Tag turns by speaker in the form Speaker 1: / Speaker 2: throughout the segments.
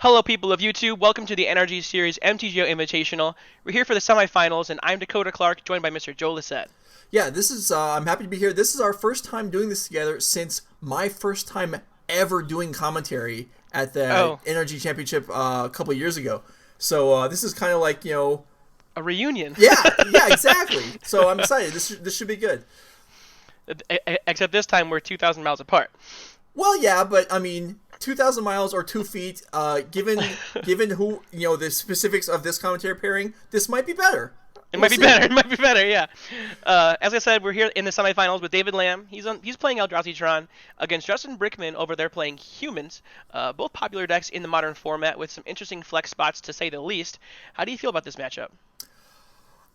Speaker 1: Hello, people of YouTube. Welcome to the NRG Series MTGO Invitational. We're here for the semifinals, and I'm Dakota Clark, joined by Mr. Joe Lossett.
Speaker 2: Yeah, this is. I'm happy to be here. This is our first time doing this together since my first time ever doing commentary at the NRG Championship a couple of years ago. So this is kind of like
Speaker 1: a reunion.
Speaker 2: Yeah, exactly. So I'm excited. This should be good.
Speaker 1: Except this time we're 2,000 miles apart.
Speaker 2: Well, yeah, but I mean, 2,000 miles or 2 feet. Given who the specifics of this commentary pairing, this might be better.
Speaker 1: It might be better. It might be better. Yeah. As I said, we're here in the semifinals with David Lam. He's playing Eldrazi Tron against Justin Brickman over there playing Humans. Both popular decks in the modern format with some interesting flex spots to say the least. How do you feel about this matchup?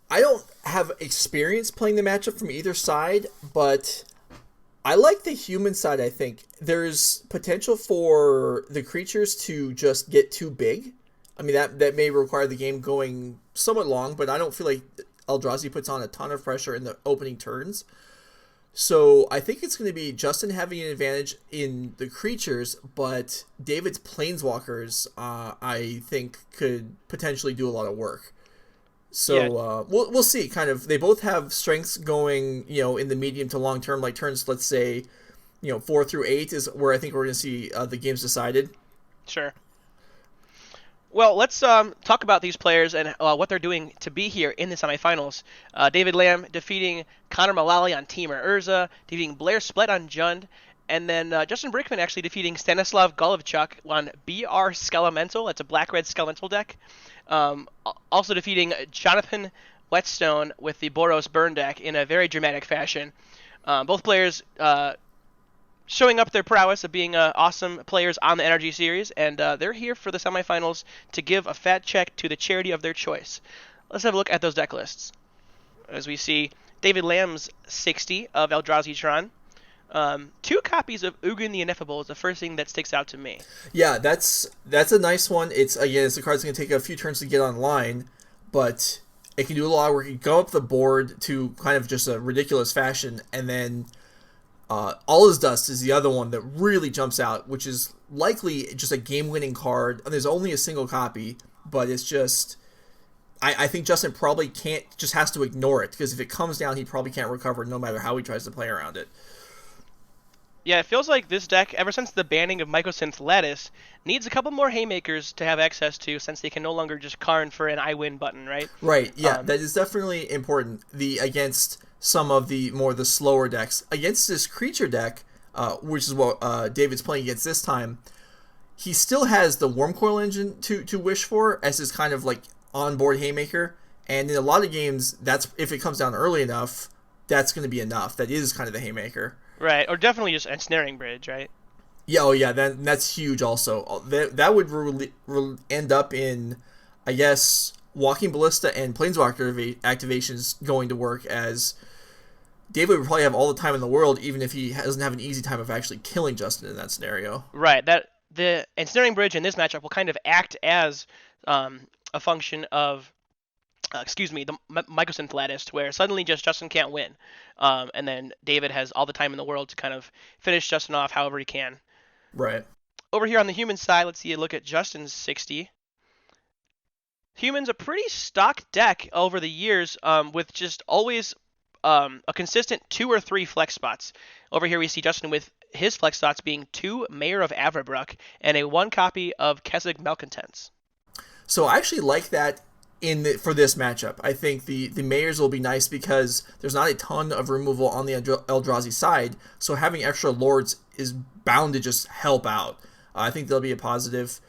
Speaker 2: I don't have experience playing the matchup from either side, but I like the human side. I think there's potential for the creatures to just get too big. I mean, that may require the game going somewhat long, but I don't feel like Eldrazi puts on a ton of pressure in the opening turns. So I think it's going to be Justin having an advantage in the creatures, but David's Planeswalkers, I think, could potentially do a lot of work. So yeah. We'll see. Kind of, they both have strengths going, in the medium to long term, like turns, let's say, 4 through 8 is where I think we're going to see the games decided.
Speaker 1: Sure. Well, let's talk about these players and what they're doing to be here in the semifinals. David Lam defeating Connor Mullally on Temur Urza, defeating Blair Splett on Jund, and then Justin Brickman actually defeating Stanislav Golovchuk on BR Skelemental. That's a black-red Skelemental deck. Also defeating Jonathan Whetstone with the Boros Burn deck in a very dramatic fashion. Both players showing up their prowess of being awesome players on the NRG series, and they're here for the semifinals to give a fat check to the charity of their choice. Let's have a look at those deck lists. As we see, David Lam's 60 of Eldrazi Tron. 2 copies of Ugin the Ineffable is the first thing that sticks out to me.
Speaker 2: Yeah, that's a nice one. It's the card's going to take a few turns to get online, but it can do a lot of work. You go up the board to kind of just a ridiculous fashion, and then All Is Dust is the other one that really jumps out, which is likely just a game-winning card. There's only a single copy, but it's just... I think Justin probably has to ignore it, because if it comes down, he probably can't recover no matter how he tries to play around it.
Speaker 1: Yeah, it feels like this deck, ever since the banning of Mycosynth Lattice, needs a couple more haymakers to have access to, since they can no longer just Karn for an I win button, right?
Speaker 2: Right, yeah, that is definitely important. Against some of the slower decks. Against this creature deck, which is what David's playing against this time, he still has the Wormcoil Engine to wish for as his kind of like onboard haymaker, and in a lot of games, that's if it comes down early enough, that's going to be enough. That is kind of the haymaker.
Speaker 1: Right, or definitely just Ensnaring Bridge, right?
Speaker 2: Yeah, that's huge also. That would end up in, I guess, Walking Ballista and Planeswalker activations going to work, as David would probably have all the time in the world, even if he doesn't have an easy time of actually killing Justin in that scenario.
Speaker 1: Right, the Ensnaring Bridge in this matchup will kind of act as a function of the Mycosynth Lattice, where suddenly just Justin can't win. And then David has all the time in the world to kind of finish Justin off however he can.
Speaker 2: Right.
Speaker 1: Over here on the human side, let's see a look at Justin's 60. Human's a pretty stock deck over the years, with just always a consistent 2 or 3 flex spots. Over here we see Justin with his flex spots being 2 Mayor of Avabruck and a 1 copy of Kessig Malcontents.
Speaker 2: So I actually like that for this matchup. I think the Mayors will be nice because there's not a ton of removal on the Eldrazi side, so having extra Lords is bound to just help out. I think they'll be a positive.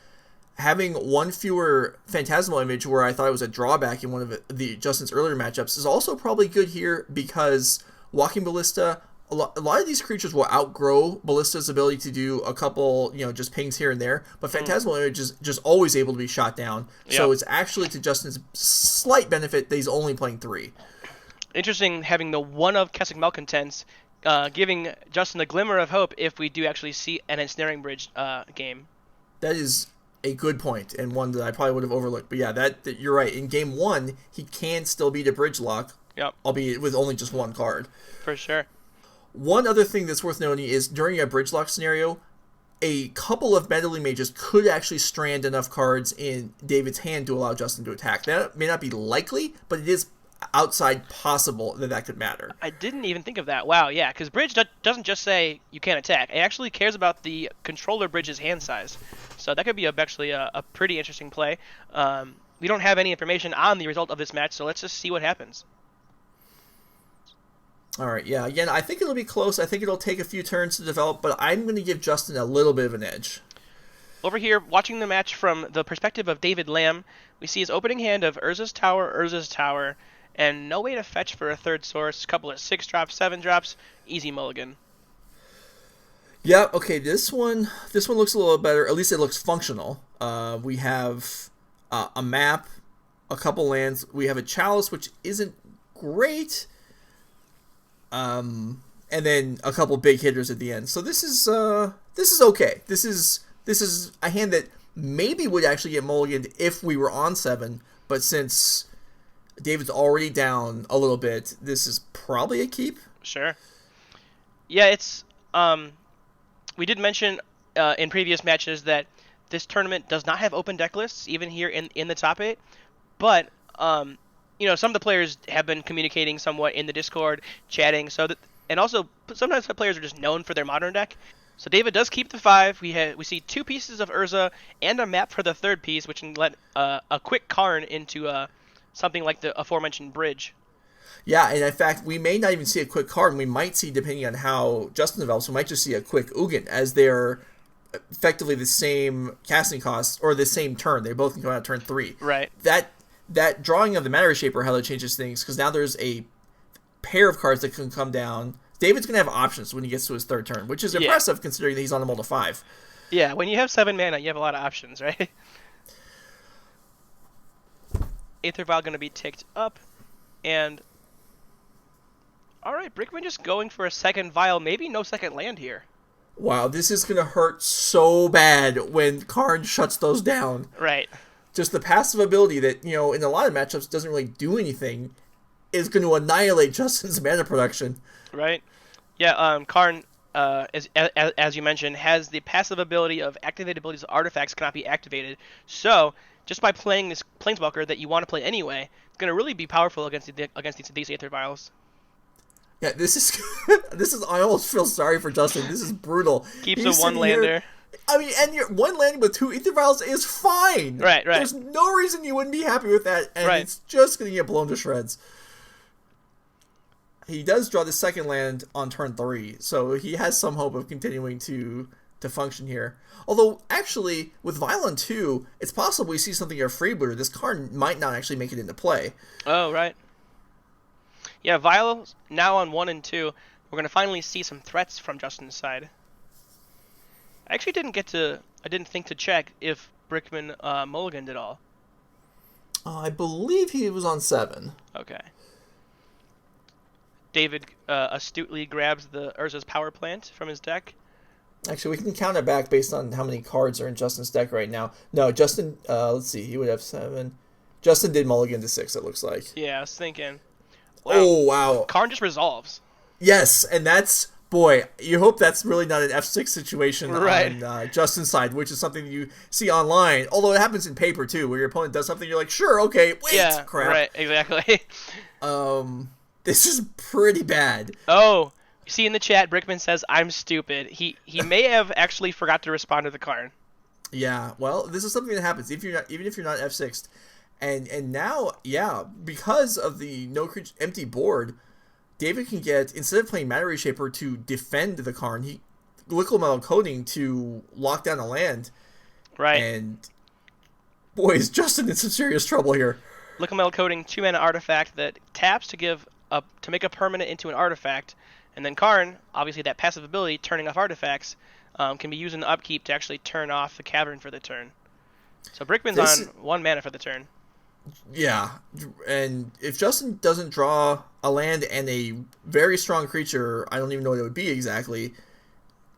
Speaker 2: Having 1 fewer Phantasmal Image, where I thought it was a drawback in one of the Justin's earlier matchups, is also probably good here because Walking Ballista, a lot of these creatures will outgrow Ballista's ability to do a couple, just pings here and there, but Phantasmal Image is just always able to be shot down. Yep. So it's actually to Justin's slight benefit that he's only playing 3.
Speaker 1: Interesting having the 1 of Kessig Malcontents, giving Justin a glimmer of hope if we do actually see an Ensnaring Bridge game.
Speaker 2: That is a good point, and one that I probably would have overlooked. But yeah, that you're right. In game 1, he can still beat a Bridge Lock, albeit with only just 1 card.
Speaker 1: For sure.
Speaker 2: One other thing that's worth noting is during a Bridge Lock scenario, a couple of meddling mages could actually strand enough cards in David's hand to allow Justin to attack. That may not be likely, but it is outside possible that could matter.
Speaker 1: I didn't even think of that. Wow, yeah, because Bridge doesn't just say you can't attack. It actually cares about the controller Bridge's hand size. So that could be actually a pretty interesting play. We don't have any information on the result of this match, so let's just see what happens.
Speaker 2: All right, yeah, again, I think it'll be close. I think it'll take a few turns to develop, but I'm going to give Justin a little bit of an edge.
Speaker 1: Over here, watching the match from the perspective of David Lam, we see his opening hand of Urza's Tower, and no way to fetch for a third source. A couple of 6-drops, 7-drops, easy mulligan.
Speaker 2: Yeah, okay, this one looks a little better. At least it looks functional. We have a map, a couple lands. We have a Chalice, which isn't great. And then a couple big hitters at the end. So this is okay. This is a hand that maybe would actually get mulliganed if we were on 7, but since David's already down a little bit, this is probably a keep.
Speaker 1: Sure. Yeah, it's we did mention in previous matches that this tournament does not have open deck lists, even here in the top 8, but some of the players have been communicating somewhat in the Discord, chatting, and also sometimes the players are just known for their modern deck. So David does keep the 5. We see 2 pieces of Urza and a map for the third piece, which can let a quick Karn into something like the aforementioned Bridge.
Speaker 2: Yeah, and in fact, we may not even see a quick Karn. We might see, depending on how Justin develops, we might just see a quick Ugin, as they're effectively the same casting costs, or the same turn. They both can come out turn 3.
Speaker 1: Right.
Speaker 2: That drawing of the Matter Shaper, how that changes things, because now there's a pair of cards that can come down. David's going to have options when he gets to his third turn, which is impressive considering that he's on a multi 5.
Speaker 1: Yeah, when you have 7 mana, you have a lot of options, right? Aether Vial going to be ticked up, and alright, Brickman just going for a second Vial, maybe no second land here.
Speaker 2: Wow, this is going to hurt so bad when Karn shuts those down.
Speaker 1: Right.
Speaker 2: Just the passive ability that, in a lot of matchups doesn't really do anything is going to annihilate Justin's mana production.
Speaker 1: Right. Yeah, Karn, as you mentioned, has the passive ability of activated abilities of artifacts cannot be activated. So, just by playing this Planeswalker that you want to play anyway, it's going to really be powerful against these Aether Vials.
Speaker 2: Yeah, this is I almost feel sorry for Justin. This is brutal.
Speaker 1: Keeps a one-lander.
Speaker 2: I mean, and your one landing with 2 Aether Vials is fine.
Speaker 1: Right.
Speaker 2: There's no reason you wouldn't be happy with that, and
Speaker 1: right.
Speaker 2: It's just going to get blown to shreds. He does draw the second land on turn 3, so he has some hope of continuing to function here. Although, actually, with Vial on 2, it's possible we see something here Freebooter. This card might not actually make it into play.
Speaker 1: Oh, right. Yeah, Vial now on 1 and 2. We're going to finally see some threats from Justin's side. I actually didn't think to check if Brickman mulliganed at all.
Speaker 2: I believe he was on 7.
Speaker 1: Okay. David astutely grabs the Urza's Power Plant from his deck.
Speaker 2: Actually, we can count it back based on how many cards are in Justin's deck right now. No, Justin, let's see, he would have 7. Justin did mulligan to 6, it looks like.
Speaker 1: Yeah, I was thinking.
Speaker 2: Wow. Oh, wow.
Speaker 1: Karn just resolves.
Speaker 2: Yes, and that's... Boy, you hope that's really not an F6 situation
Speaker 1: right.
Speaker 2: on Justin's side, which is something you see online. Although it happens in paper, too, where your opponent does something, you're like, sure, okay, wait,
Speaker 1: yeah,
Speaker 2: crap.
Speaker 1: Right, exactly.
Speaker 2: This is pretty bad.
Speaker 1: Oh, you see in the chat, Brickman says, I'm stupid. He may have actually forgot to respond to the Karn.
Speaker 2: Yeah, well, this is something that happens, even if you're not F6'd. And now, yeah, because of the empty board, David can get, instead of playing Matter Reshaper to defend the Karn, he Liquid Metal Coating to lock down a land.
Speaker 1: Right.
Speaker 2: And boy, is Justin in some serious trouble here.
Speaker 1: Liquid Metal Coating, 2-mana artifact that taps to make a permanent into an artifact, and then Karn, obviously that passive ability, turning off artifacts, can be used in the upkeep to actually turn off the Cavern for the turn. So Brickman's on 1 mana for the turn.
Speaker 2: Yeah, and if Justin doesn't draw a land and a very strong creature, I don't even know what it would be exactly,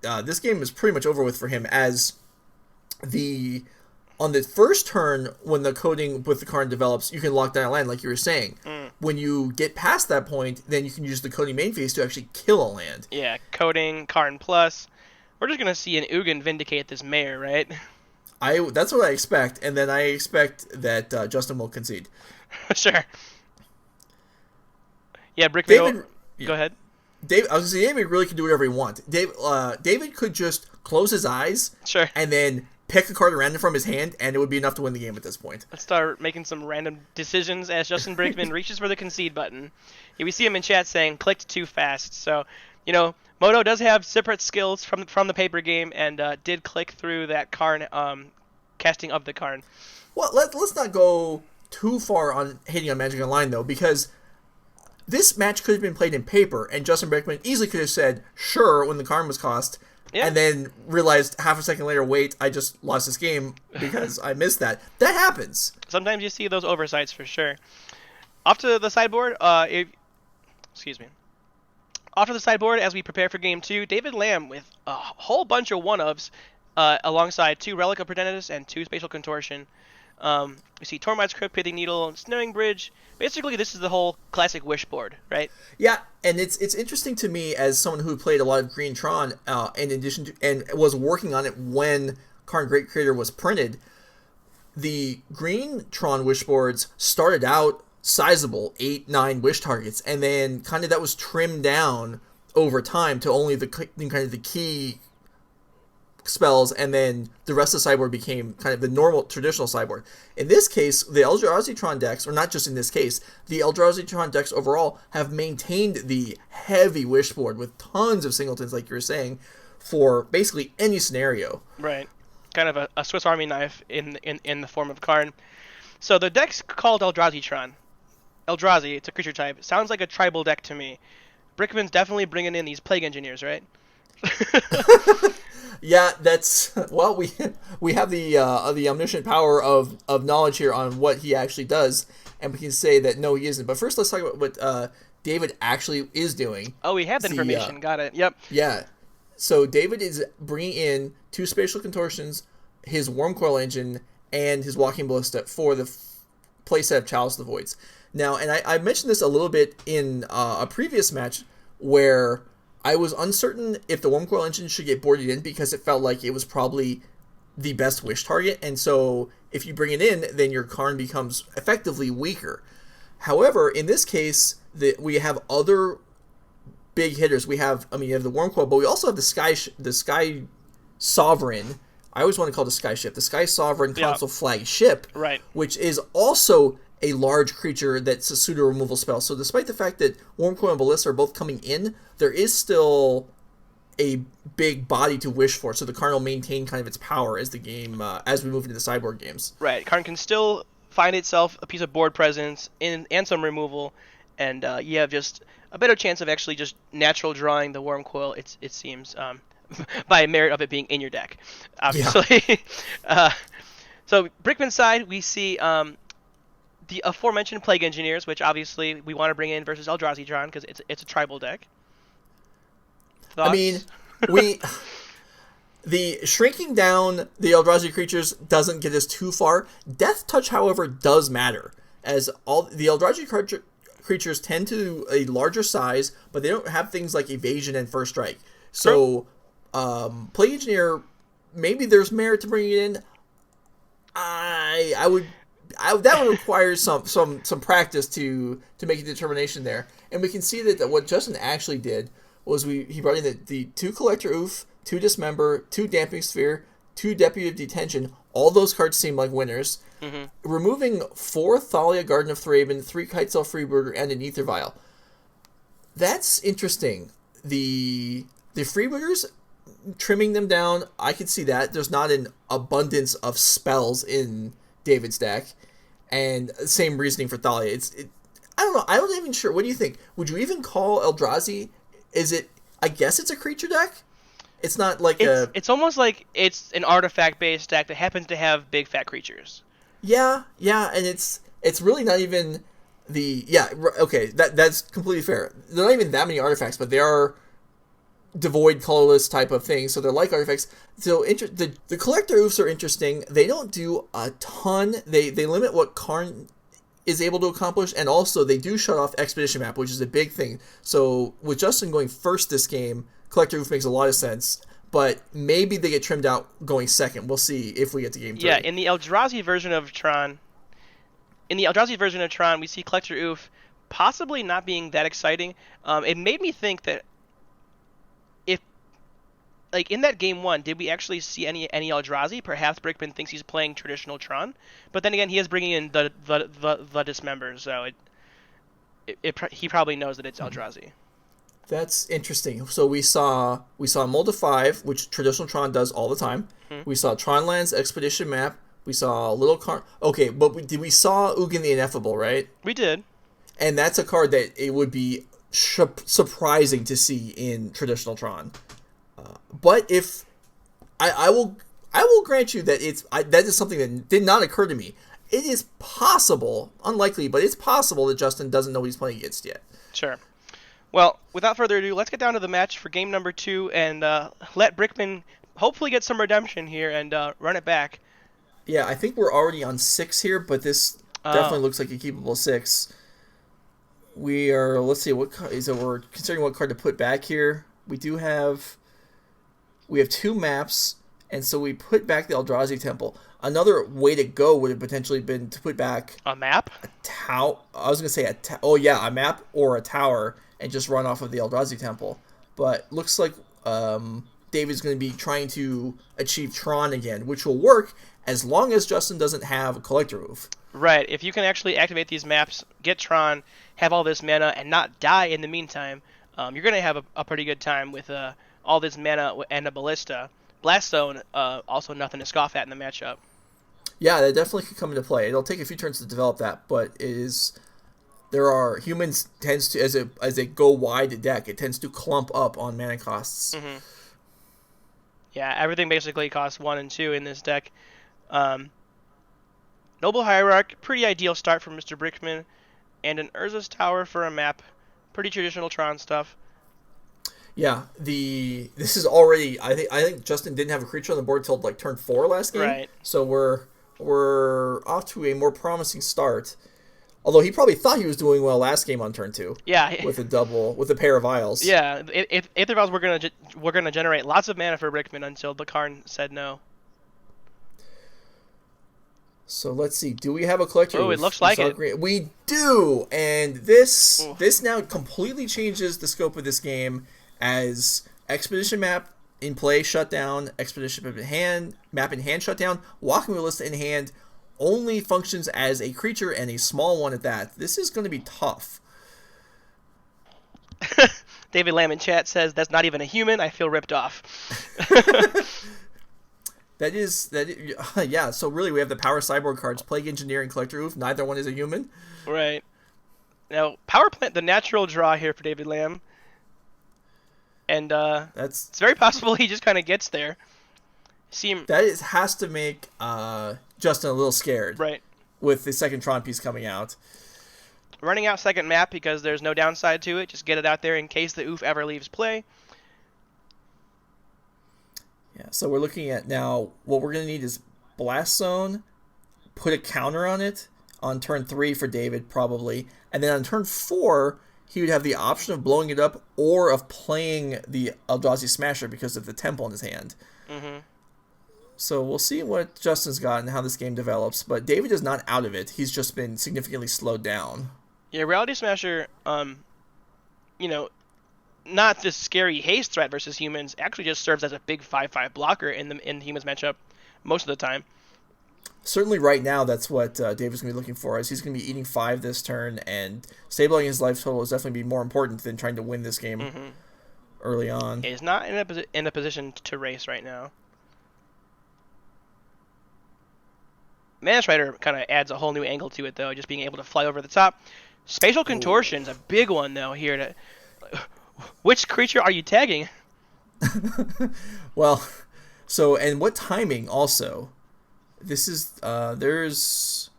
Speaker 2: this game is pretty much over with for him, as on the first turn, when the coating with the Karn develops, you can lock down a land, like you were saying. When you get past that point, then you can use the coating main phase to actually kill a land.
Speaker 1: Yeah, coating, Karn plus. We're just gonna see an Ugin vindicate this mayor, right?
Speaker 2: That's what I expect, and then I expect that Justin will concede.
Speaker 1: Sure. Yeah, Brickman.
Speaker 2: David,
Speaker 1: Go ahead.
Speaker 2: I was gonna say David really could do whatever he wants. David could just close his eyes,
Speaker 1: Sure,
Speaker 2: and then pick a card at random from his hand, and it would be enough to win the game at this point.
Speaker 1: let's start making some random decisions as Justin Brickman reaches for the concede button. Yeah, we see him in chat saying clicked too fast. So, Moto does have separate skills from the paper game and did click through that Karn casting of the Karn.
Speaker 2: Well, let's not go too far on hating on Magic Online though, because this match could have been played in paper, and Justin Brickman easily could have said sure when the Karn was cost. Yeah. And then realized half a second later, wait, I just lost this game because I missed that. That happens.
Speaker 1: Sometimes you see those oversights for sure. Off to the sideboard. Excuse me. Off to the sideboard as we prepare for game 2, David Lam with a whole bunch of one-ofs alongside 2 Relic of Progenitus and 2 Spatial Contortion. We see Tormod's Crypt, Pithing Needle, and Snaring Bridge. Basically, this is the whole classic wish board, right?
Speaker 2: Yeah, and it's interesting to me as someone who played a lot of Green Tron, in addition to, and was working on it when Karn Great Creator was printed. The Green Tron wish boards started out sizable, 8-9 wish targets, and then kind of that was trimmed down over time to only the kind of the key spells, and then the rest of the sideboard became kind of the normal traditional sideboard. In this case, the Eldrazi Tron decks, or not just in this case, the Eldrazi Tron decks overall have maintained the heavy wish board with tons of singletons, like you were saying, for basically any scenario.
Speaker 1: Right. Kind of a Swiss Army knife in the form of Karn. So the deck's called Eldrazi Tron. Eldrazi, it's a creature type. Sounds like a tribal deck to me. Brickman's definitely bringing in these Plague Engineers, right?
Speaker 2: Yeah, that's well. We have the omniscient power of knowledge here on what he actually does, and we can say that no, he isn't. But first, let's talk about what David actually is doing.
Speaker 1: Oh, we have the information. Got it. Yep.
Speaker 2: Yeah. So David is bringing in 2 Spatial Contortions, his Wormcoil Engine, and his Walking Ballista for the playset of Chalice of the Voids. Now, and I mentioned this a little bit in a previous match where I was uncertain if the Wormcoil Engine should get boarded in because it felt like it was probably the best wish target, and so if you bring it in, then your Karn becomes effectively weaker. However, in this case, we have other big hitters. You have the Wormcoil, but we also have the Sky Sovereign. I always want to call it the Sky Ship. The Sky Sovereign console flag ship,
Speaker 1: right,
Speaker 2: which is also a large creature that's a pseudo removal spell. So despite the fact that Wormcoil and Ballista are both coming in, there is still a big body to wish for. So the Karn will maintain kind of its power as the game as we move into the sideboard games.
Speaker 1: Right, Karn can still find itself a piece of board presence and some removal, and you have just a better chance of actually just natural drawing the Wormcoil. It seems by merit of it being in your deck, obviously. Yeah. So Brickman's side, we see the aforementioned Plague Engineers, which obviously we want to bring in versus Eldrazi Tron because it's a tribal deck. Thoughts?
Speaker 2: I mean, the shrinking down the Eldrazi creatures doesn't get us too far. Death Touch, however, does matter, as all the Eldrazi creatures tend to a larger size, but they don't have things like evasion and first strike. So, Plague Engineer, maybe there's merit to bringing it in. That would require some practice to make a determination there. And we can see that what Justin actually did was he brought in the 2 Collector Oof, 2 Dismember, 2 Damping Sphere, 2 Deputy of Detention. All those cards seem like winners. Mm-hmm. Removing 4 Thalia, Garden of Thraben, 3 Kitesail Freebirder, and an Aether Vial. That's interesting. The Freebooters, trimming them down, I can see that. There's not an abundance of spells in David's deck. And same reasoning for Thalia. I don't know. I'm not even sure. What do you think? Would you even call Eldrazi? I guess it's a creature deck? It's not like
Speaker 1: It's almost like it's an artifact-based deck that happens to have big fat creatures.
Speaker 2: Yeah, and it's really not even okay, that's completely fair. There are not even that many artifacts, but they are devoid, colorless type of things, so they're like artifacts. So the Collector Oofs are interesting. They don't do a ton. They limit what Karn is able to accomplish, and also they do shut off Expedition Map, which is a big thing. So with Justin going first this game, Collector Oof makes a lot of sense. but maybe they get trimmed out going second. We'll see if we get to game 3.
Speaker 1: Yeah, in the Eldrazi version of Tron, we see Collector Oof possibly not being that exciting. It made me think that if, like, in that game 1, did we actually see any Eldrazi? Perhaps Brickman thinks he's playing traditional Tron, but then again, he is bringing in the Dismembers, so he probably knows that it's Eldrazi.
Speaker 2: That's interesting. So we saw Mold of 5, which traditional Tron does all the time. Mm-hmm. We saw Tron Lands Expedition map. We saw Little Card. Okay, but we saw Ugin the Ineffable, right?
Speaker 1: We did. And
Speaker 2: that's a card that it would be surprising to see in traditional Tron. But if I will grant you that that is something that did not occur to me. It is possible, unlikely, but it's possible that Justin doesn't know what he's playing against yet.
Speaker 1: Sure. Well, without further ado, let's get down to the match for game number 2 and let Brickman hopefully get some redemption here and run it back.
Speaker 2: Yeah, I think we're already on 6 here, but this definitely looks like a keepable 6. We are, let's see, what card is it? We're considering what card to put back here. We have 2 maps, and so we put back the Eldrazi Temple. Another way to go would have potentially been to put back
Speaker 1: a map?
Speaker 2: A tower. I was going to say a map or a tower and just run off of the Eldrazi Temple. But looks like David's going to be trying to achieve Tron again, which will work as long as Justin doesn't have a Collector Oof.
Speaker 1: Right. If you can actually activate these maps, get Tron, have all this mana, and not die in the meantime, you're going to have a pretty good time with all this mana and a Ballista. Blast Zone, also nothing to scoff at in the matchup.
Speaker 2: Yeah, that definitely could come into play. It'll take a few turns to develop that, but humans tends to, as they go wide deck, it tends to clump up on mana costs.
Speaker 1: Mm-hmm. Yeah, everything basically costs 1 and 2 in this deck. Noble Hierarch, pretty ideal start for Mr. Brickman, and an Urza's Tower for a map. Pretty traditional Tron stuff.
Speaker 2: Yeah, this is already. I think Justin didn't have a creature on the board till like turn 4 last game.
Speaker 1: Right.
Speaker 2: So we're off to a more promising start. Although he probably thought he was doing well last game on turn 2.
Speaker 1: Yeah.
Speaker 2: With a pair of vials.
Speaker 1: Yeah, if the vials we're gonna generate lots of mana for Brickman until Bakarn said no.
Speaker 2: So let's see. Do we have a Collector?
Speaker 1: Oh, it looks like it.
Speaker 2: We do, and this now completely changes the scope of this game. As Expedition map in play shut down, Expedition map in hand shut down, Walking Ballista in hand only functions as a creature and a small one at that. This is going to be tough.
Speaker 1: David Lam in chat says that's not even a human. I feel ripped off.
Speaker 2: That is, yeah. So really, we have the Power Cyborg cards, Plague Engineer and Collector Oof. Neither one is a human.
Speaker 1: Right. Now, Power Plant, the natural draw here for David Lam. And it's very possible he just kind of gets there.
Speaker 2: Has to make Justin a little scared.
Speaker 1: Right.
Speaker 2: With the second Tron piece coming out.
Speaker 1: Running out second map because there's no downside to it. Just get it out there in case the Oof ever leaves play.
Speaker 2: Yeah, so we're looking at now, what we're going to need is Blast Zone, put a counter on it on turn 3 for David, probably. And then on turn 4, he would have the option of blowing it up or of playing the Eldrazi Smasher because of the Temple in his hand.
Speaker 1: Mm-hmm.
Speaker 2: So we'll see what Justin's got and how this game develops. But David is not out of it. He's just been significantly slowed down.
Speaker 1: Yeah, Reality Smasher, not this scary haste threat versus humans, actually just serves as a big 5/5 blocker in the humans matchup most of the time.
Speaker 2: Certainly right now, that's what David's going to be looking for, as he's going to be eating 5 this turn, and stabilizing his life total is definitely be more important than trying to win this game early on.
Speaker 1: He's not in a position to race right now. Mana Strider kind of adds a whole new angle to it, though, just being able to fly over the top. Spatial Contortion's a big one, though, here. Which creature are you tagging?
Speaker 2: Well, so, and what timing also? This is there's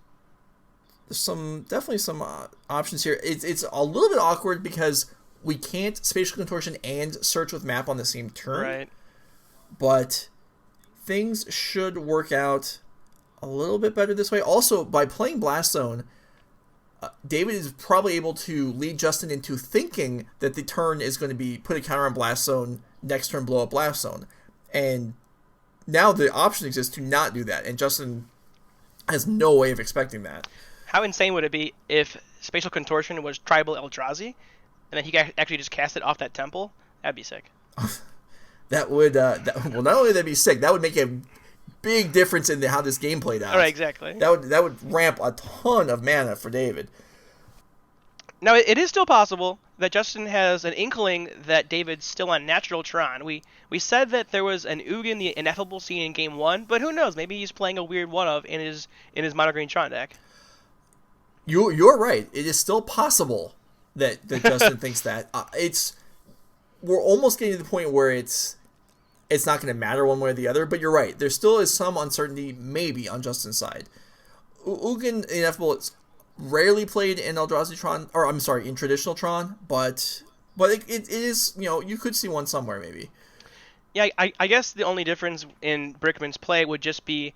Speaker 2: definitely some options here. It's a little bit awkward because we can't Spatial Contortion and search with map on the same turn.
Speaker 1: Right.
Speaker 2: But things should work out a little bit better this way. Also, by playing Blast Zone, David is probably able to lead Justin into thinking that the turn is going to be put a counter on Blast Zone, next turn blow up Blast Zone. And now the option exists to not do that, and Justin has no way of expecting that.
Speaker 1: How insane would it be if Spatial Contortion was Tribal Eldrazi, and then he actually just cast it off that temple? That'd be sick.
Speaker 2: That would, well, not only would that be sick, that would make a big difference in how this game played out.
Speaker 1: All right, exactly.
Speaker 2: That would ramp a ton of mana for David.
Speaker 1: Now, it is still possible that Justin has an inkling that David's still on Natural Tron. We said that there was an Ugin the Ineffable scene in Game 1, but who knows? Maybe he's playing a weird one-of in his Mono Green Tron deck.
Speaker 2: You're right. It is still possible that Justin thinks that. We're almost getting to the point where it's not going to matter one way or the other, but you're right. There still is some uncertainty, maybe, on Justin's side. Ugin the Ineffable is rarely played in Eldrazi Tron, or I'm sorry, in traditional Tron, but it is, you could see one somewhere maybe.
Speaker 1: Yeah, I guess the only difference in Brickman's play would just be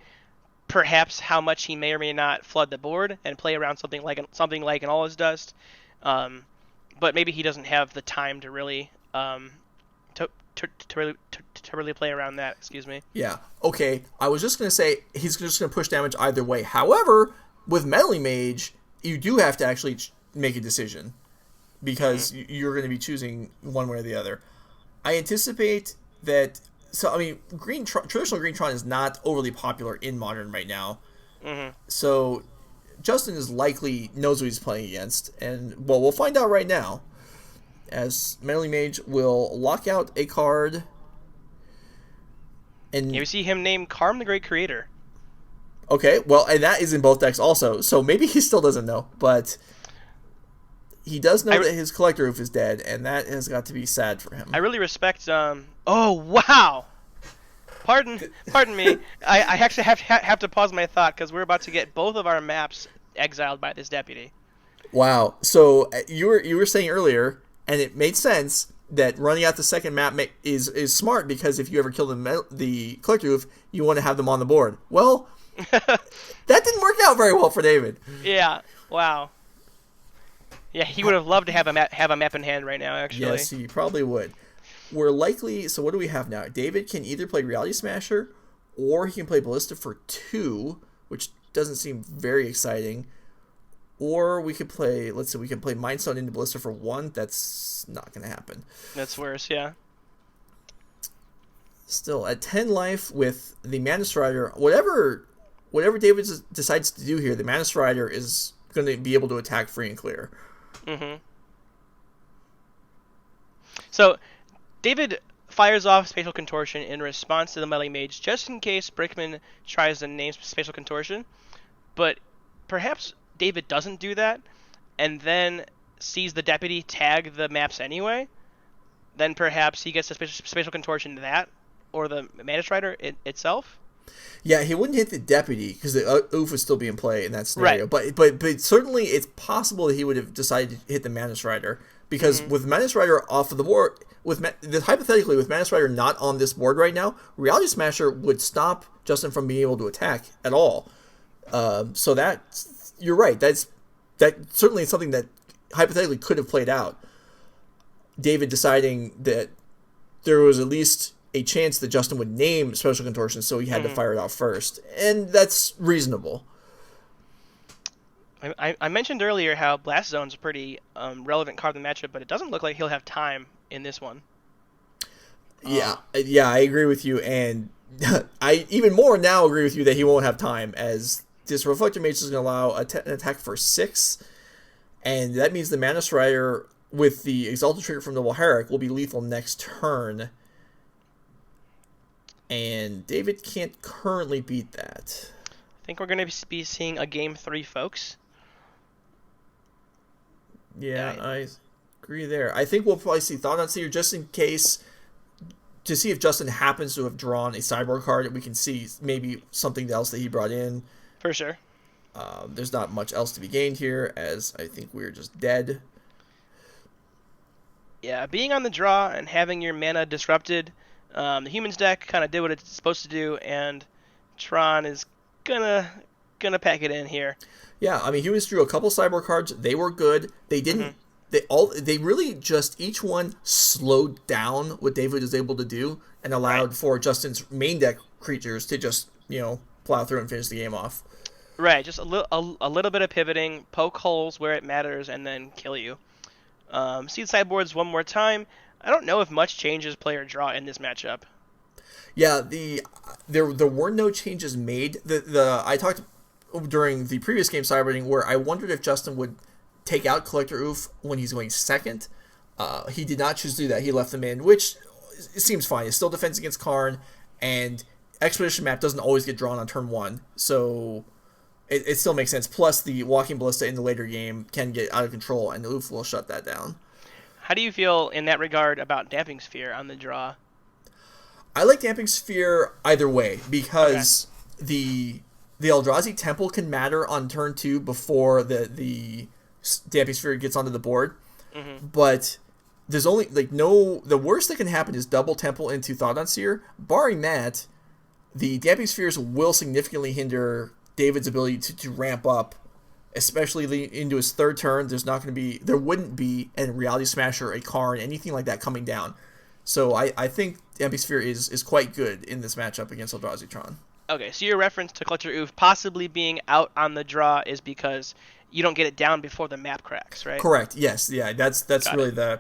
Speaker 1: perhaps how much he may or may not flood the board and play around something like an All Is Dust, but maybe he doesn't have the time to really to really play around that. Excuse me.
Speaker 2: Yeah. Okay. I was just gonna say he's just gonna push damage either way. However, with Meddling Mage, you do have to actually make a decision because you're going to be choosing one way or the other. I anticipate that. So I mean, traditional Green Tron is not overly popular in Modern right now.
Speaker 1: Mm-hmm.
Speaker 2: So Justin is likely knows what he's playing against, and well, we'll find out right now. As Meddling Mage will lock out a card, and
Speaker 1: you see him name Karm the Great Creator.
Speaker 2: Okay, well, and that is in both decks also, so maybe he still doesn't know, but he does know that his Collector Roof is dead, and that has got to be sad for him.
Speaker 1: I really respect. Oh wow! Pardon me. I actually have to pause my thought because we're about to get both of our maps exiled by this deputy.
Speaker 2: Wow. So you were saying earlier, and it made sense that running out the second map is smart because if you ever kill the Collector Roof, you want to have them on the board. Well. That didn't work out very well for David.
Speaker 1: Yeah. Wow. Yeah, he would have loved to have a map in hand right now. Actually,
Speaker 2: yes, he probably would. We're likely. So what do we have now? David can either play Reality Smasher, or he can play Ballista for 2, which doesn't seem very exciting. Or we could play. Let's say we can play Mindstone into Ballista for 1. That's not going to happen.
Speaker 1: That's worse. Yeah.
Speaker 2: Still at 10 life with the Mana Strider, whatever David decides to do here, the Mana Strider is going to be able to attack free and clear.
Speaker 1: Mm-hmm. So, David fires off Spatial Contortion in response to the Meddling Mage, just in case Brickman tries to name Spatial Contortion. But perhaps David doesn't do that, and then sees the deputy tag the maps anyway. Then perhaps he gets the Spatial Contortion to that, or the Mana Strider itself.
Speaker 2: Yeah, he wouldn't hit the deputy because the OOF would still be in play in that scenario.
Speaker 1: Right.
Speaker 2: But certainly it's possible that he would have decided to hit the Mana Strider because with Mana Strider off of the board, hypothetically with Mana Strider not on this board right now, Reality Smasher would stop Justin from being able to attack at all. So you're right. That certainly is something that hypothetically could have played out. David deciding that there was at least a chance that Justin would name Special Contortion, so he had to fire it out first. And that's reasonable.
Speaker 1: I mentioned earlier how Blast Zone's a pretty relevant card in the matchup, but it doesn't look like he'll have time in this one.
Speaker 2: Yeah, I agree with you, and I even more now agree with you that he won't have time, as this Reflector Mage is going to allow an attack for 6, and that means the Mana Strider with the Exalted Trigger from Noble Herrick will be lethal next turn. And David can't currently beat that.
Speaker 1: I think we're going to be seeing a Game 3, folks.
Speaker 2: Yeah, I agree there. I think we'll probably see Thought on Seer just in case, to see if Justin happens to have drawn a sideboard card, we can see maybe something else that he brought in.
Speaker 1: For sure.
Speaker 2: There's not much else to be gained here, as I think we're just dead.
Speaker 1: Yeah, being on the draw and having your mana disrupted, the Humans deck kind of did what it's supposed to do, and Tron is gonna pack it in here.
Speaker 2: Yeah, I mean, Humans drew a couple sideboard cards. They were good. They didn't they really just each one slowed down what David was able to do and allowed for Justin's main deck creatures to just plow through and finish the game off.
Speaker 1: Right, just a little bit of pivoting, poke holes where it matters, and then kill you. Seed sideboards one more time. I don't know if much changes player draw in this matchup.
Speaker 2: Yeah, there were no changes made. I talked during the previous game sideboarding where I wondered if Justin would take out Collector Oof when he's going second. He did not choose to do that. He left them in, which it seems fine. It's still defense against Karn, and Expedition Map doesn't always get drawn on turn 1, so it still makes sense. Plus, the Walking Ballista in the later game can get out of control, and Oof will shut that down.
Speaker 1: How do you feel in that regard about Damping Sphere on the draw?
Speaker 2: I like Damping Sphere either way, because the Eldrazi Temple can matter on turn 2 before the Damping Sphere gets onto the board. Mm-hmm. But there's only the worst that can happen is double Temple into Thought Seer. Barring that, the Damping Spheres will significantly hinder David's ability to ramp up, especially into his third turn. There wouldn't be a Reality Smasher, a Karn, anything like that coming down. So I think Damping Sphere is quite good in this matchup against Eldrazi Tron.
Speaker 1: Okay, so your reference to Collector Oof possibly being out on the draw is because you don't get it down before the map cracks, right?
Speaker 2: Correct. Yes. Yeah. That's really the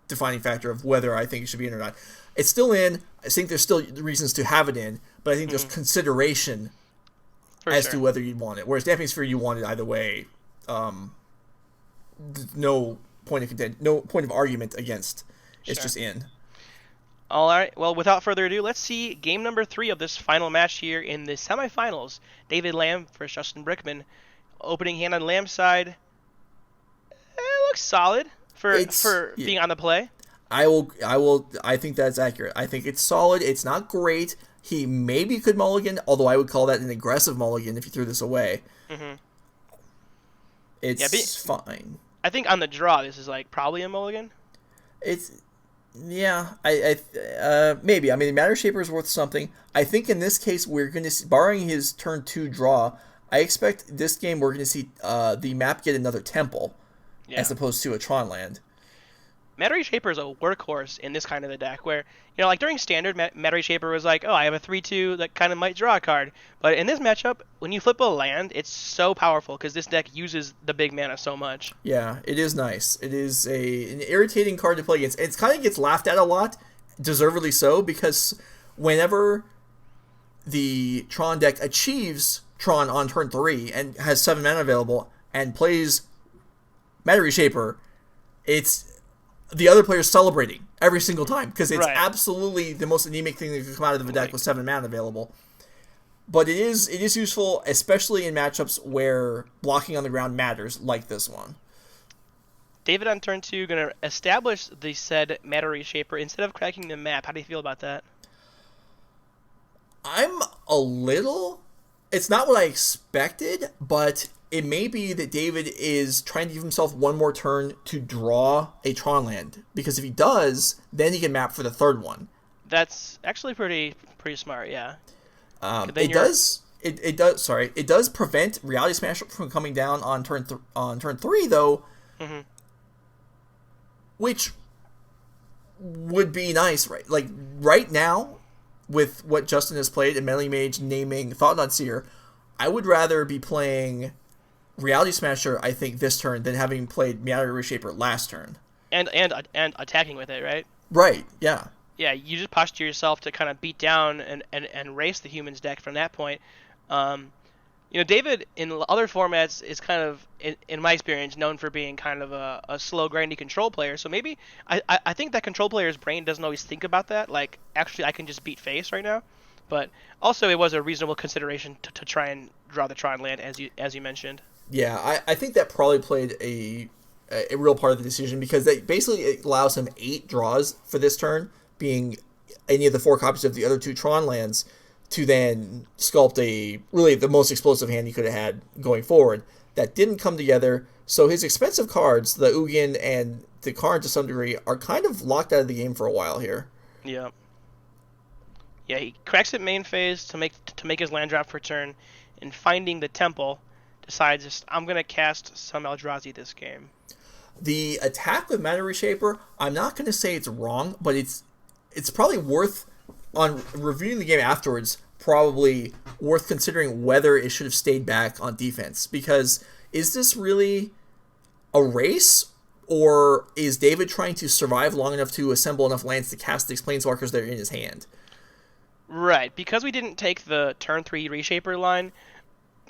Speaker 2: defining factor of whether I think it should be in or not. It's still in. I think there's still reasons to have it in, but I think there's consideration to whether you'd want it. Whereas Damping Sphere, you want it either way. No point of argument against. It's just in.
Speaker 1: All right. Well, without further ado, let's see game number 3 of this final match here in the semifinals. David Lam versus Justin Brickman. Opening hand on Lam's side. It looks solid for being on the play.
Speaker 2: I think that's accurate. I think it's solid. It's not great. He maybe could mulligan, although I would call that an aggressive mulligan if you threw this away. Mm-hmm. It's fine.
Speaker 1: I think on the draw, this is probably a mulligan.
Speaker 2: Maybe. I mean, Matter Shaper is worth something. I think in this case, we're going to see, barring his turn 2 draw, I expect this game we're going to see the map get another temple as opposed to a Tron land.
Speaker 1: Matter Shaper is a workhorse in this kind of a deck where, during Standard, Matter Shaper was I have a 3-2 that kind of might draw a card. But in this matchup, when you flip a land, it's so powerful because this deck uses the big mana so much.
Speaker 2: Yeah, it is nice. It is an irritating card to play against. It kind of gets laughed at a lot, deservedly so, because whenever the Tron deck achieves Tron on turn 3 and has 7 mana available and plays Matter Shaper, it's the other player's celebrating every single time because it's absolutely the most anemic thing that can come out of the deck with 7 mana available. But it is useful, especially in matchups where blocking on the ground matters, like this one.
Speaker 1: David on turn 2 going to establish the said Matter Shaper instead of cracking the map. How do you feel about that?
Speaker 2: I'm a little... It's not what I expected, but it may be that David is trying to give himself one more turn to draw a Tron land. Because if he does, then he can map for the third one.
Speaker 1: That's actually pretty smart, yeah.
Speaker 2: It does prevent Reality Smash from coming down on turn 3, though, which would be nice, right? Right now, with what Justin has played and Melee Mage naming Thought Seer, I would rather be playing Reality Smasher, I think, this turn than having played Matter Shaper last turn.
Speaker 1: And attacking with it, right?
Speaker 2: Right, yeah.
Speaker 1: Yeah, you just posture yourself to kind of beat down and race the humans deck from that point. David in other formats is kind of, in my experience, known for being kind of a slow, grindy control player. So maybe I think that control player's brain doesn't always think about that. Actually, I can just beat face right now. But also, it was a reasonable consideration to try and draw the Tron land, as you mentioned.
Speaker 2: Yeah, I think that probably played a real part of the decision because that basically allows him 8 draws for this turn, being any of the 4 copies of the other 2 Tron lands, to then sculpt really the most explosive hand he could have had going forward. That didn't come together, so his expensive cards, the Ugin and the Karn to some degree, are kind of locked out of the game for a while here.
Speaker 1: Yeah. Yeah, he cracks it main phase to make his land drop for turn, and finding the temple decides just, I'm going to cast some Eldrazi this game.
Speaker 2: The attack with Mana Reshaper, I'm not going to say it's wrong, but it's probably worth, on reviewing the game afterwards, probably worth considering whether it should have stayed back on defense. Because is this really a race, or is David trying to survive long enough to assemble enough lands to cast the Planeswalkers that are in his hand?
Speaker 1: Right, because we didn't take the turn 3 Reshaper line,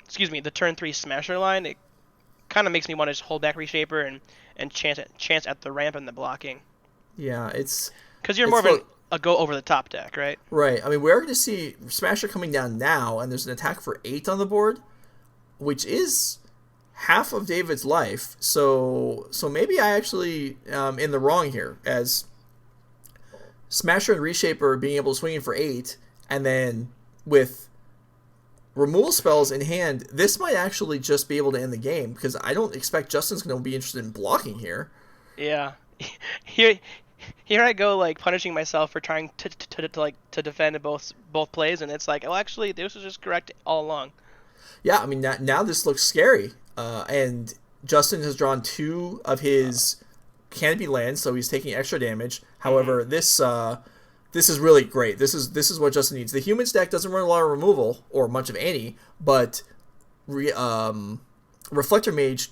Speaker 1: the turn 3 Smasher line, it kind of makes me want to just hold back Reshaper and chance at the ramp and the blocking.
Speaker 2: Yeah, it's...
Speaker 1: Because you're more of a go over the top deck, right?
Speaker 2: Right. I mean, we're going to see Smasher coming down now, and there's an attack for 8 on the board, which is half of David's life. So maybe I actually am in the wrong here, as Smasher and Reshaper being able to swing in for 8, and then with removal spells in hand, this might actually just be able to end the game, because I don't expect Justin's going to be interested in blocking here.
Speaker 1: Yeah. Here I go, like, punishing myself for trying to defend both plays, and it's like, oh, actually, this was just correct all along.
Speaker 2: Yeah, I mean, now this looks scary. And Justin has drawn 2 of his canopy lands, so he's taking extra damage. However, this is really great. This is what Justin needs. The Humans deck doesn't run a lot of removal, or much of any, but Reflector Mage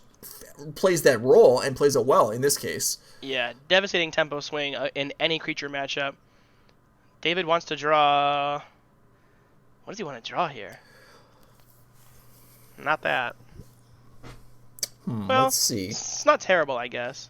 Speaker 2: plays that role and plays it well in this case.
Speaker 1: Yeah, devastating tempo swing in any creature matchup. David wants to draw... What does he want to draw here? Not that. Well,
Speaker 2: let's see.
Speaker 1: It's not terrible, I guess.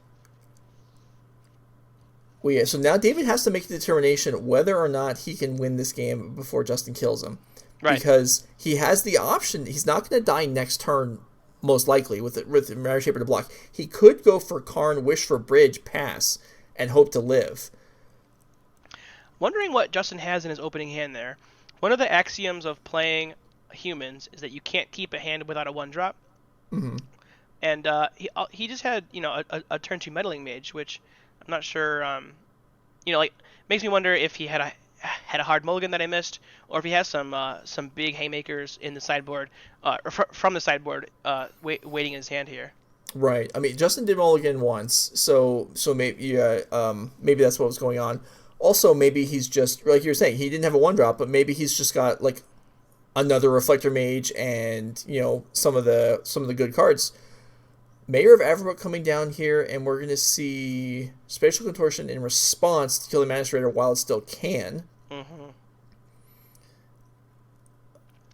Speaker 2: Well, yeah, so now David has to make the determination whether or not he can win this game before Justin kills him.
Speaker 1: Right.
Speaker 2: Because he has the option. He's not going to die next turn, most likely, with Mana Shaper to block. He could go for Karn, Wish for Bridge, pass, and hope to live.
Speaker 1: Wondering what Justin has in his opening hand there. One of the axioms of playing Humans is that you can't keep a hand without a 1-drop.
Speaker 2: Mm-hmm.
Speaker 1: And he just had, a turn 2 Meddling Mage, which I'm not sure, makes me wonder if he had a hard mulligan that I missed, or if he has some big haymakers in the sideboard, from the sideboard, waiting in his hand here.
Speaker 2: Right. I mean, Justin did mulligan once, so maybe maybe that's what was going on. Also, maybe he's just, like you were saying, he didn't have a 1-drop, but maybe he's just got like another Reflector Mage and some of the good cards. Mayor of Averbrook coming down here, and we're going to see Spatial Contortion in response to kill the Administrator while it still can.
Speaker 1: Mm-hmm.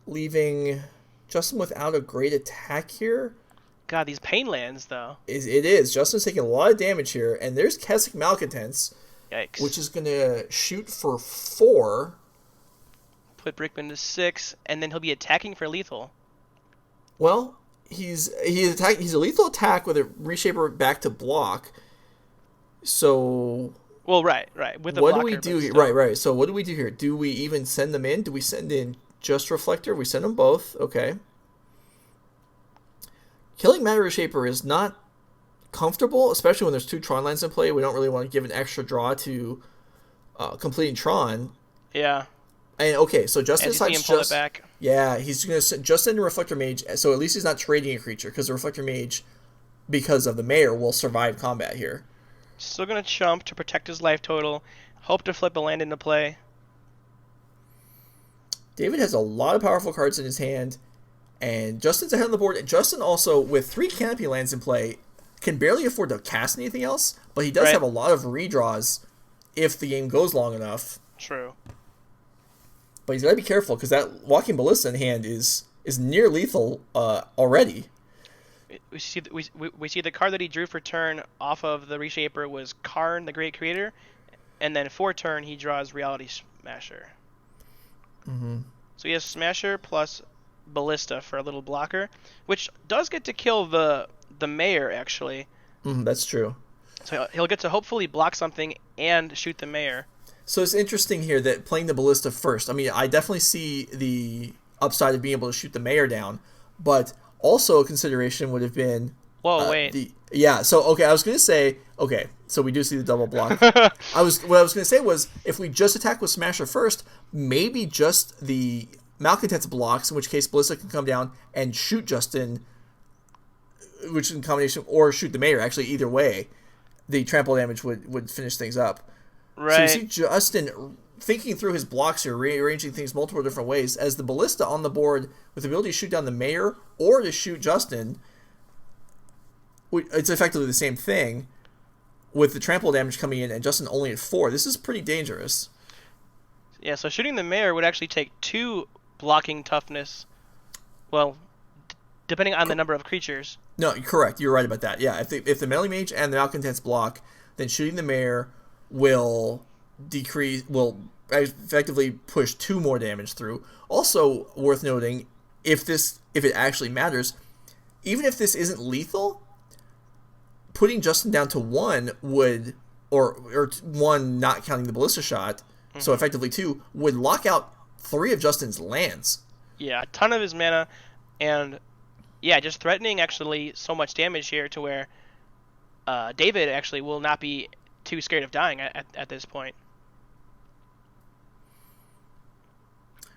Speaker 2: Leaving Justin without a great attack here.
Speaker 1: God, these pain lands, though.
Speaker 2: It is. Justin's taking a lot of damage here, and there's Kessig Malcontents.
Speaker 1: Yikes.
Speaker 2: Which is going to shoot for 4.
Speaker 1: Put Brickman to 6, and then he'll be attacking for lethal.
Speaker 2: Well, he's a lethal attack with a Reshaper back to block. So...
Speaker 1: Well, right. With the
Speaker 2: what
Speaker 1: blocker,
Speaker 2: do we do here?
Speaker 1: still.
Speaker 2: Right. So what do we do here? Do we even send them in? Do we send in just Reflector? We send them both. Okay. Killing Mana Reshaper is not comfortable, especially when there's 2 Tron lands in play. We don't really want to give an extra draw to completing Tron.
Speaker 1: Yeah.
Speaker 2: And okay, so Justin decides
Speaker 1: pull it back.
Speaker 2: Yeah, he's going to just send a Reflector Mage, so at least he's not trading a creature, because the Reflector Mage, because of the Mayor, will survive combat here.
Speaker 1: Still going to chump to protect his life total. Hope to flip a land into play.
Speaker 2: David has a lot of powerful cards in his hand, and Justin's ahead on the board. And Justin also, with 3 Canopy lands in play, can barely afford to cast anything else, but he does have a lot of redraws if the game goes long enough.
Speaker 1: True.
Speaker 2: But he's got to be careful, because that Walking Ballista in hand is near lethal already.
Speaker 1: We see the card that he drew for turn off of the Reshaper was Karn, the Great Creator, and then for turn he draws Reality Smasher.
Speaker 2: Mm-hmm.
Speaker 1: So he has Smasher plus Ballista for a little blocker, which does get to kill the Mayor, actually.
Speaker 2: That's true.
Speaker 1: So he'll get to hopefully block something and shoot the Mayor.
Speaker 2: So it's interesting here that playing the Ballista first. I mean, I definitely see the upside of being able to shoot the Mayor down, but also a consideration would have been...
Speaker 1: Whoa, wait.
Speaker 2: So, okay, I was going to say... Okay, so we do see the double block. What I was going to say was, if we just attack with Smasher first, maybe just the Malcontents blocks, in which case Ballista can come down and shoot Justin which in combination, or shoot the mayor. Actually, either way, the trample damage would finish things up.
Speaker 1: Right.
Speaker 2: So you see Justin thinking through his blocks here, rearranging things multiple different ways, as the ballista on the board with the ability to shoot down the mayor or to shoot Justin. It's effectively the same thing, with the trample damage coming in and Justin only at 4. This is pretty dangerous.
Speaker 1: Yeah, so shooting the mayor would actually take 2 blocking toughness. Well, depending on the number of creatures.
Speaker 2: No, you're correct. You're right about that. Yeah, if the melee mage and the malcontents block, then shooting the mayor will effectively push 2 more damage through. Also worth noting, if it actually matters, even if this isn't lethal, putting Justin down to 1 would, or 1 not counting the ballista shot, so effectively 2, would lock out 3 of Justin's lands.
Speaker 1: Yeah, a ton of his mana, and yeah, just threatening actually so much damage here to where David actually will not be too scared of dying at this point.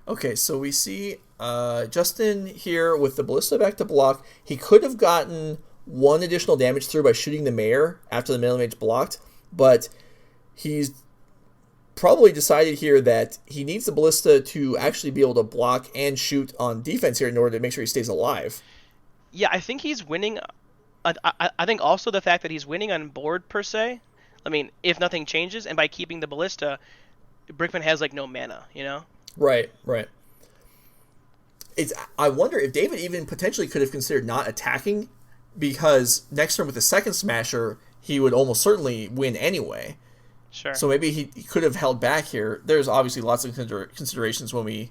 Speaker 2: Okay, so we see Justin here with the ballista back to block. He could have gotten 1 additional damage through by shooting the mayor after the melee mage blocked, but he's probably decided here that he needs the ballista to actually be able to block and shoot on defense here in order to make sure he stays alive.
Speaker 1: Yeah, I think he's winning. I think also the fact that he's winning on board per se. I mean, if nothing changes, and by keeping the ballista, Brickman has like no mana, you know?
Speaker 2: Right. I wonder if David even potentially could have considered not attacking, because next turn with the second smasher, he would almost certainly win anyway.
Speaker 1: Sure.
Speaker 2: So maybe he could have held back here. There's obviously lots of considerations when we,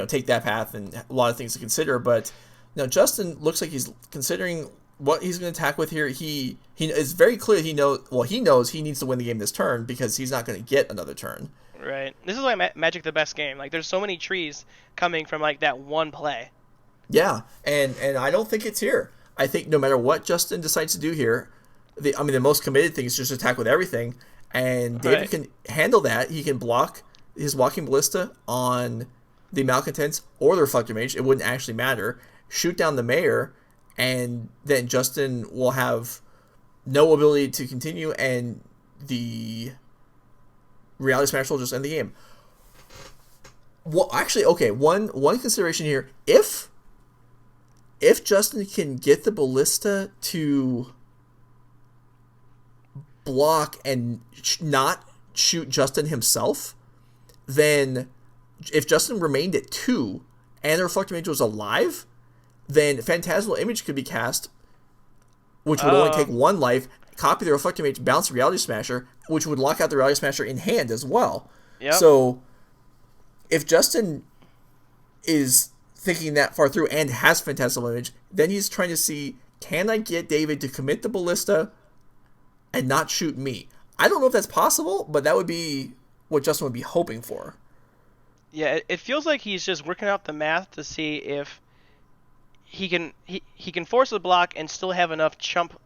Speaker 2: take that path, and a lot of things to consider. But now Justin looks like he's considering what he's going to attack with here. He is very clear. He knows he needs to win the game this turn because he's not going to get another turn.
Speaker 1: Right. This is why Magic the best game. Like, there's so many trees coming from like that one play.
Speaker 2: Yeah, and I don't think it's here. I think no matter what Justin decides to do here, the most committed thing is just attack with everything. And David can handle that. He can block his walking ballista on the malcontents or the reflector mage. It wouldn't actually matter. Shoot down the mayor, and then Justin will have no ability to continue, and the reality smash will just end the game. Well, actually, okay. One consideration here: if Justin can get the ballista to block and not shoot Justin himself, then if Justin remained at 2 and the reflector mage was alive, then Phantasmal Image could be cast, which would only take 1 life, copy the reflector mage, bounce Reality Smasher, which would lock out the Reality Smasher in hand as well.
Speaker 1: Yep.
Speaker 2: So if Justin is thinking that far through and has Phantasmal Image, then he's trying to see, can I get David to commit the ballista and not shoot me? I don't know if that's possible, but that would be what Justin would be hoping for.
Speaker 1: Yeah, it feels like he's just working out the math to see if he can force the block and still have enough chump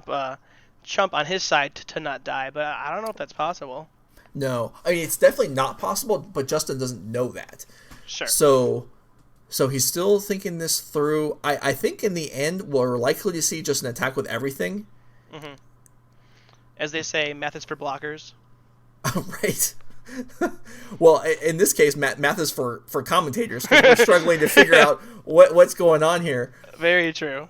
Speaker 1: on his side to not die. But I don't know if that's possible.
Speaker 2: No, I mean, it's definitely not possible, but Justin doesn't know that.
Speaker 1: Sure.
Speaker 2: So he's still thinking this through. I think in the end we're likely to see just an attack with everything.
Speaker 1: Mm-hmm. As they say, math is for blockers.
Speaker 2: Right. Well, in this case, math is for commentators, because we're struggling to figure out what's going on here.
Speaker 1: Very true.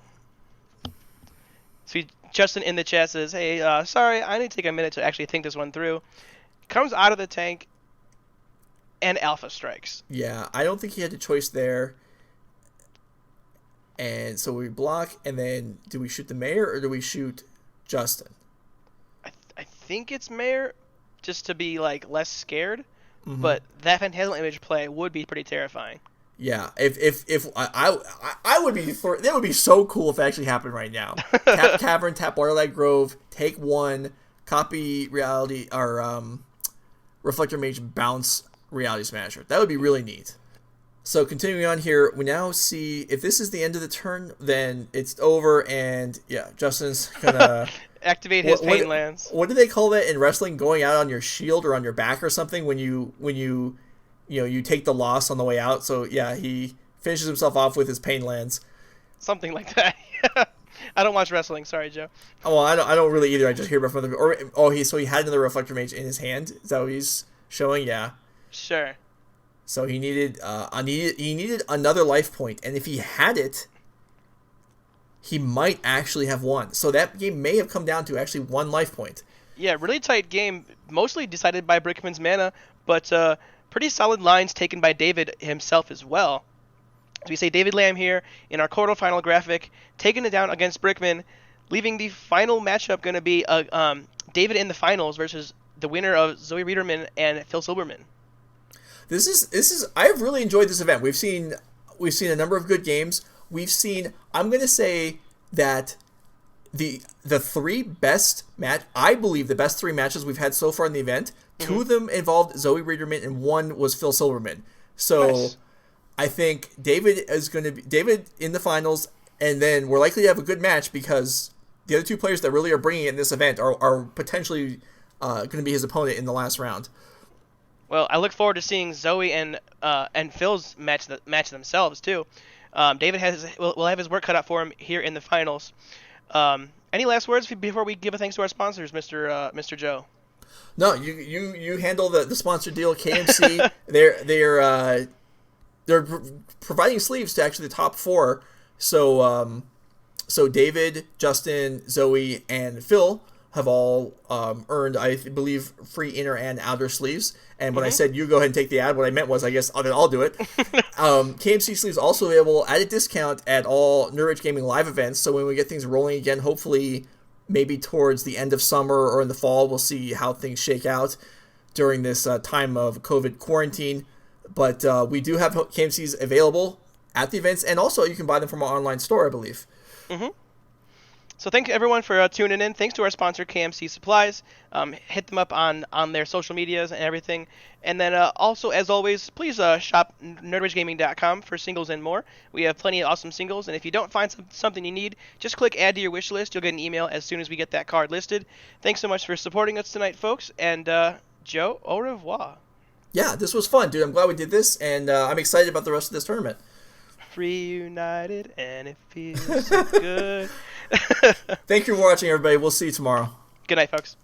Speaker 1: So Justin in the chat says, hey, sorry, I need to take a minute to actually think this one through. Comes out of the tank and alpha strikes.
Speaker 2: Yeah, I don't think he had a choice there. And so we block, and then do we shoot the mayor or do we shoot Justin?
Speaker 1: I think it's mayor, just to be like less scared. Mm-hmm. But that Phantasmal Image play would be pretty terrifying.
Speaker 2: Yeah, if I would be, that would be so cool if it actually happened right now. Tap Cavern, tap Waterlight Grove, take 1, copy Reality or Reflector Mage, bounce Reality Smasher. That would be really neat. So continuing on here, we now see if this is the end of the turn, then it's over, and yeah, Justin's gonna
Speaker 1: activate his pain lands.
Speaker 2: What do they call that in wrestling? Going out on your shield or on your back or something when you take the loss on the way out. So yeah, he finishes himself off with his pain lands.
Speaker 1: Something like that. I don't watch wrestling. Sorry, Joe.
Speaker 2: Oh, well, I don't really either. I just hear about from he had another reflector mage in his hand. Is that what he's showing? Yeah.
Speaker 1: Sure.
Speaker 2: So he needed another life point, and if he had it, he might actually have won. So that game may have come down to actually one life point.
Speaker 1: Yeah, really tight game, mostly decided by Brickman's mana, but pretty solid lines taken by David himself as well. As we say, David Lam here in our quarterfinal graphic, taking it down against Brickman, leaving the final matchup going to be David in the finals versus the winner of Zoe Riederman and Phil Silberman.
Speaker 2: This is I've really enjoyed this event. We've seen a number of good games. I'm going to say that the three best I believe the best three matches we've had so far in the event, two of them involved Zoe Riederman and one was Phil Silberman. So nice. I think David is going to be David in the finals, and then we're likely to have a good match because the other two players that really are bringing it in this event are potentially going to be his opponent in the last round.
Speaker 1: Well, I look forward to seeing Zoe and Phil's match themselves too. David will have his work cut out for him here in the finals. Any last words before we give a thanks to our sponsors, Mr. Joe?
Speaker 2: No, you handle the sponsor deal. KMC, they're providing sleeves to actually the top four. So David, Justin, Zoe, and Phil have all earned, I believe, free inner and outer sleeves. And when I said you go ahead and take the ad, what I meant was, I guess I'll do it. KMC sleeves also available at a discount at all Nerd Rage Gaming live events. So when we get things rolling again, hopefully maybe towards the end of summer or in the fall, we'll see how things shake out during this time of COVID quarantine. But we do have KMCs available at the events, and also you can buy them from our online store, I believe.
Speaker 1: Mm-hmm. So thank you everyone for tuning in. Thanks to our sponsor, KMC Supplies. Hit them up on their social medias and everything. And then also, as always, please shop nerdragegaming.com for singles and more. We have plenty of awesome singles, and if you don't find something you need, just click add to your wish list. You'll get an email as soon as we get that card listed. Thanks so much for supporting us tonight, folks. And Joe, au revoir.
Speaker 2: Yeah, this was fun, dude. I'm glad we did this, and I'm excited about the rest of this tournament.
Speaker 1: Reunited, and it feels so good.
Speaker 2: Thank you for watching, everybody. We'll see you tomorrow.
Speaker 1: Good night, folks.